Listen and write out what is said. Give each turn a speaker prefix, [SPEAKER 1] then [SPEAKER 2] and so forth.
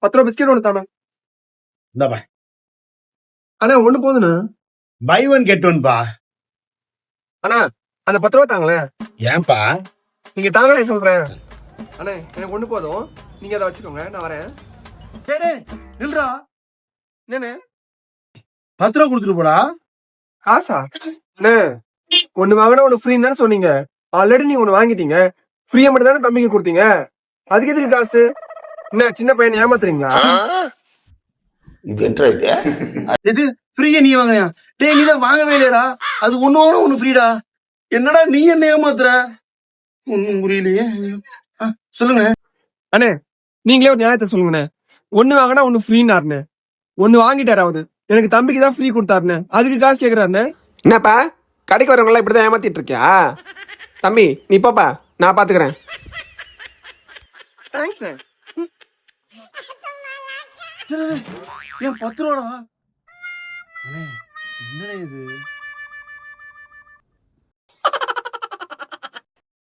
[SPEAKER 1] 10 ரூபா பிஸ்கெட் ஒன்று தானே.
[SPEAKER 2] இந்தாப்பா.
[SPEAKER 1] அண்ணா ஒண்ணு போதுண்ணா.
[SPEAKER 2] பை ஒன் கெட் ஒன்பா.
[SPEAKER 1] அண்ணா அந்த 10 ரூபா தாங்களேன்.
[SPEAKER 2] ஏன்பா?
[SPEAKER 1] நீங்க தாங்களே சொல்றேன். அண்ணே எனக்கு ஒண்ணு போதும், நீங்க அதை வச்சுக்கோங்க, நான் வரேன்.
[SPEAKER 2] நில்றா.
[SPEAKER 1] என்னண்ணே
[SPEAKER 2] 10 ரூபா கொடுத்துட்டு போடா.
[SPEAKER 1] காசா? அண்ணே ஒண்ணு வாங்கினா ஒண்ணு ஃப்ரீன்னு தானே சொன்னீங்க. ஆல்ரெடி நீங்க ஒண்ணு வாங்கிட்டீங்க. ஃப்ரீயா மட்டும் தானே தம்பிக்கு கொடுத்தீங்க. அதுக்கு எதுக்கு காசு? என்ன சின்ன பையன் ஏமாத்துறீங்களா?
[SPEAKER 2] இது ஃப்ரீயா நீ வாங்கினியா? டேய் நீ தான் வாங்கவே இல்லையடா. அது ஒண்ணு வாங்கினா ஒண்ணு ஃப்ரீடா. என்னடா நீ என்ன ஏமாத்துற? ஒன்னும் புரியலையே. சொல்லுங்க
[SPEAKER 1] அண்ணே நீங்களே ஒரு நியாயத்தை சொல்லுங்கண்ணே. ஒண்ணு வாங்கினா ஒண்ணு ஃப்ரீன்னாருண்ணே. ஒண்ணு வாங்கிட்டாராவது எனக்கு தம்பிக்கு தான் ஃப்ரீ கொடுத்தாருண்ணே. அதுக்கு காசு கேக்குறாருண்ணே.
[SPEAKER 3] என்னப்பா கடைக்கு வரவங்களாம் இப்படிதான் ஏமாத்திட்டு இருக்கியா? தம்பி நீ போப்பா, நான் பாத்துக்கிறேன்.
[SPEAKER 1] தேங்க்ஸ்ண்ணே.
[SPEAKER 2] ஏன் 10 ரூபாடா? என்னடா இது?